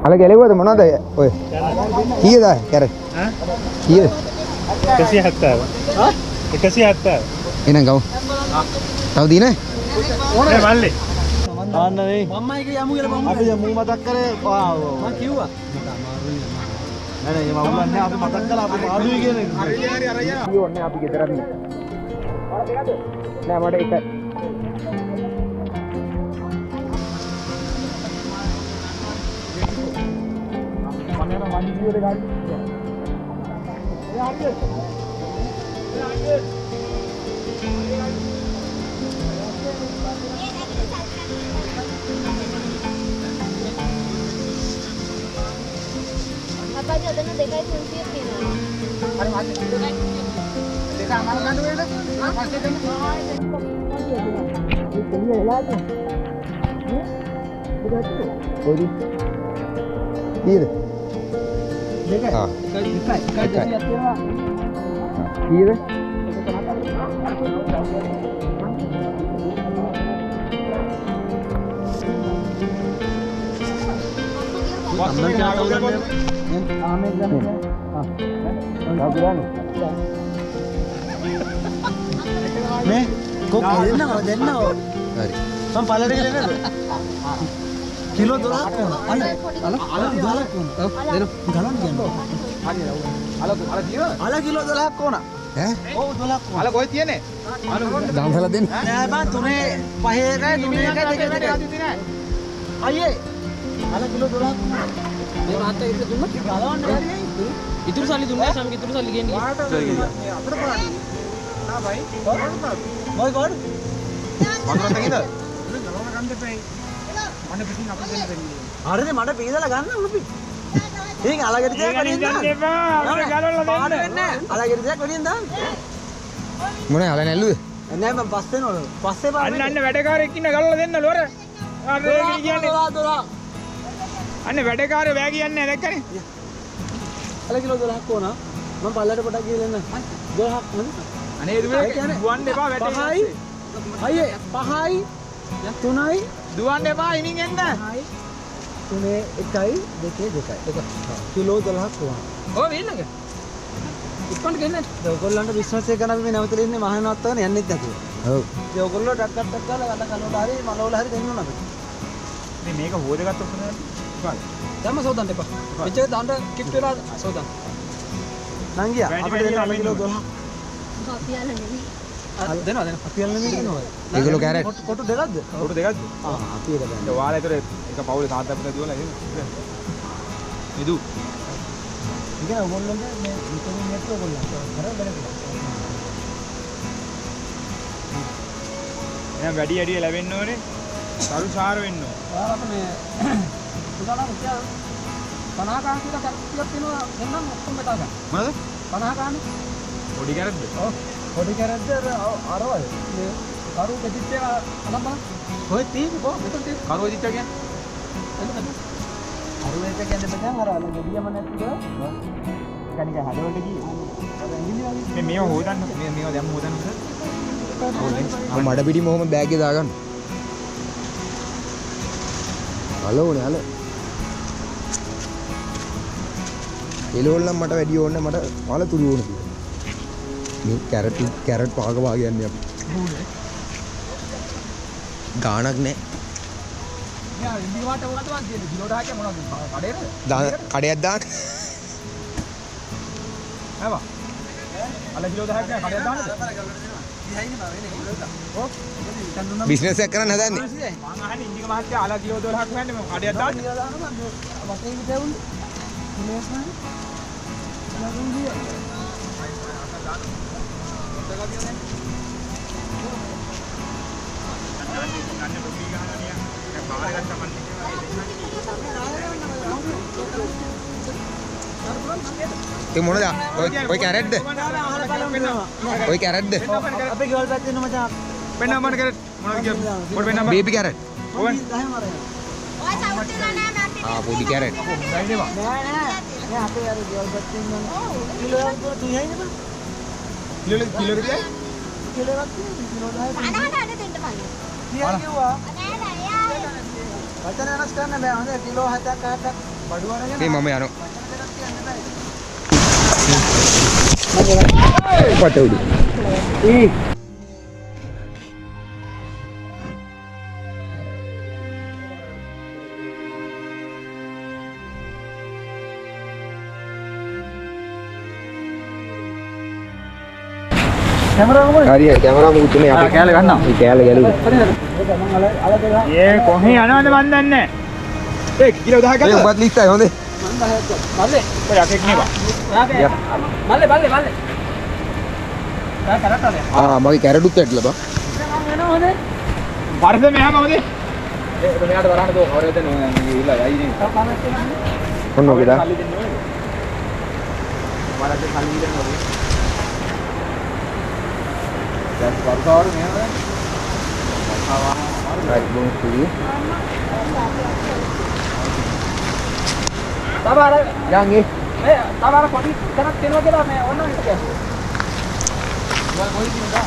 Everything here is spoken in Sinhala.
අල ගැලෙවද මොනවද ඔය කීයද කැරට් කීයද 170 170 එහෙනම් ගමු තව දිනේ ඕනේ මල්ලේ ආන්න නේ මම්මයි කිය යමු කියලා මම අපි මූ මතක් කරේ මම කිව්වා නෑ නෑ මම උන්නේ අපි මතක් කළා අපි පාඩුයි කියන එක හරි ඕනේ අපි ගෙදරත් නෑ මට එක Apa aja ada dekai kunci තියෙනවා. හරි මාත් දෙක අමාරු ගන්න වේද? පස්සේ දෙන්න. මේ දෙන්නේ එලාද? කොයි? කීයද? දෙකයි ආ. එකයි 200ක් තියෙනවා කීයද? අම්මන් කියලා කවුරුද ආමේ ගන්න මේ කොක් දෙන්නව හරි මම පළට ගිහලා නේද කිලෝ 12ක් වුණා අල 12ක් වුණා ඔව් දෙන්න ගලන් ගන්න හරි අල තියෙනවද? අල කිලෝ 12ක් වුණා ඈ ඔව් 12ක් වුණා අල කොහෙද තියෙන්නේ? දාන්සලා දෙන්න. නෑ බං 3 එකයි 2 අයියේ අල කිලෝ 12ක් වුණා මේ මාත් එක දුන්නත් ගලවන්න හරියයි ඉතුරු සල්ලි දුන්නා සමග ඉතුරු සල්ලි ගෙන්නේ අතර පාඩි නා බයි මොයි ගොඩ වඳුරත් ගිහද? හරිනේ මට පීදලා ගන්න උණුපි ඉතින් අලගෙඩි දෙයක් වැඩියෙන් දාන්න එපා අපිට ගලවලා පාඩ දෙන්න වෙන්නේ නැහැ අලගෙඩි දෙයක් වැඩියෙන් දාන්න මොනේ අල නැල්ලුද? නෑ මම පස්සේ නෝල පස්සේ පාඩ අන්න වැඩකාරයෙක් ඉන්න ගලවලා දෙන්න ලොර අර කියන්නේ අන්න වැඩකාරය වැය කියන්නේ දැක්කනේ අල කිලෝ 12ක් වුණා මම පල්ලට පොඩක් ගිහලා එන්න 12ක් නෙමෙයි අනේ දුවන්න එපා වැටේ පහයි අයියේ පහයි 3යි දුවන්න එපා ඉනින් එන්න 3 1යි 2 2 කිලෝ 12ක් වුණා ඔය වෙන්නක ඉක්මනට ගෙන්න ඔයගොල්ලන්ට විශ්වාසය කරන අපි මේ නැවතලා ඉන්නේ මහානවත් තවන යන්නෙත් නැතුව ඔව් ඒ ඔයගොල්ලෝ ටක් ගාලා ගන්න කනවලා හරි මලවල හරි දෙන්න ඕන අපිට මේ මේක හොදගත්තොත් නේද දැම්ම සෝදන්න එපා මෙච්චර දාන්න කිප් වෙලා සෝදන්න නංගියා අපිට දෙන්න අල කිලෝ 12ක් කොපියල නෙමෙයි. දෙනවා අපි යන්නේ නෙමෙයි ඒගොල්ලෝ කැරට් කොටු දෙකක්ද උඩ දෙකක්ද ආ අපි එක ගන්න ඒ වාලා ඒතර එක පවුලේ තාත්තා අපිට දුවලා එහෙම ඉදු ඉතින් ඔයගොල්ලන්ට මේ විතරින් නෙත් ඔයගොල්ලෝ කර බලන්න එහෙනම් වැඩි වැඩි ලැබෙන්න ඕනේ සරු සාර වෙන්න ඕනේ ඔයාලට මේ පුතාලා මුත්‍යා 50 කාන් කියලා කට්ටියක් තියෙනවා දෙන්නම් ඔක්කොම මෙතන ගන්න මොනවද 50 කාන් පොඩි කැරද්ද ඔව් පොඩි කරද්ද අරවල් මේ කරු දෙතිත් එක අනම් බලන්න කොහෙද තියෙන්නේ කො මෙතන තියෙන්නේ කරුව දිච්චා කියන්නේ කරු එක කියන්නේ මචං අර ගෙඩියම නැති කියලා කණික හදවලට ගියේ අර ඇඟිලි වගේ මේව හොදන්න මේව දැම්ම හොදන්න මම මඩ පිටි මොහොම බෑග් එකේ දාගන්න. අල ඕනේ අල. එළවලු නම් මට වැඩි ඕනේ මට අල තුරු ඕනේ කියලා. මේ කැරට් පාක වාගේ යන්නේ අපි. ගාණක් නැහැ. යා ඉන්දි වාට උගත වන් තියෙන්නේ කිලෝ 10ක් මොනවද කඩේද කඩයක් දාන්න. නේවා අල කිලෝ 10ක් නෑ කඩයක් දාන්නද බිස්නස් එකක් කරන්න හදන්නේ. මං අහන්නේ ඉන්දික මහත්තයා අල කිලෝ 12ක් වෙන්නේ මම කඩයක් දාන්න වටේ විතවුන් ඉමේස් නම් ලඟුන්දිය ඒ මොනද? ඔය කැරට්ද? ඔය කැරට්ද? අපේ ගෙවල් පැත්තේ ඉන්න මචං පෙන්නා මම කැරට් මොනවද කියන්නේ පොඩි පෙන්නා මම බේබි කැරට්. ඕවන් 10 මාරේ ඔය සවුත් එක නෑ මට. ආ පොඩි කැරට්. නෑ නෑ නෑ අපේ අර ගෙවල් පැත්තේ ඉන්න කිලෝ 3යි නේද කිලෝ කිලෝ කිලෝ එකක් තියෙනවා කිලෝ 10 අනහට අනේ දෙන්න බලන්න. 30යි කිව්වා නෑ නෑ එයා වචන වෙනස් කරන්න බෑ. හොඳ කිලෝ 7ක් 8ක් බඩු අරගෙන මේ මම යනවා. කියන්න බෑ. පට උඩු. කැමරාව හරි කැමරාව මුකුත්නේ අපි කෑල්ල ගන්නවා. මේ කෑල්ල ගැලුවා. ඒ කොහේ යනවද මන් දන්නේ නැහැ. ඒ කිලෝ 10ක් ඒ ගත්තා. උඹත් ලිස්ට් ආයි හොඳේ. මල්ලේ ඔය යකෙක් නේ බා. මල්ලේ මල්ලේ මල්ලේ කරට්ටලේ මගේ කැරටුත් ඇట్లా බා. වෙනවා හොඳේ වර්ධ මෙහා කොහොමද? ඒ මෙයාට වරහන් දෝ කවරේ දෙන්න ඕනේ මගේ ඉල්ල යයි නේ. ඔන්න ඔකේදා. සල්ලි දෙන්න ඕනේ. වරද්ද සල්ලි දෙන්න ඕනේ. දැන් වර්තාවර මෙහෙම රයිට් බොන් කුලිය. තවර යන් ඒ තවර පොඩි කරක් දෙනවා කියලා මේ ඕනම හිතේ. මොකද කොහෙද ඉන්නේ?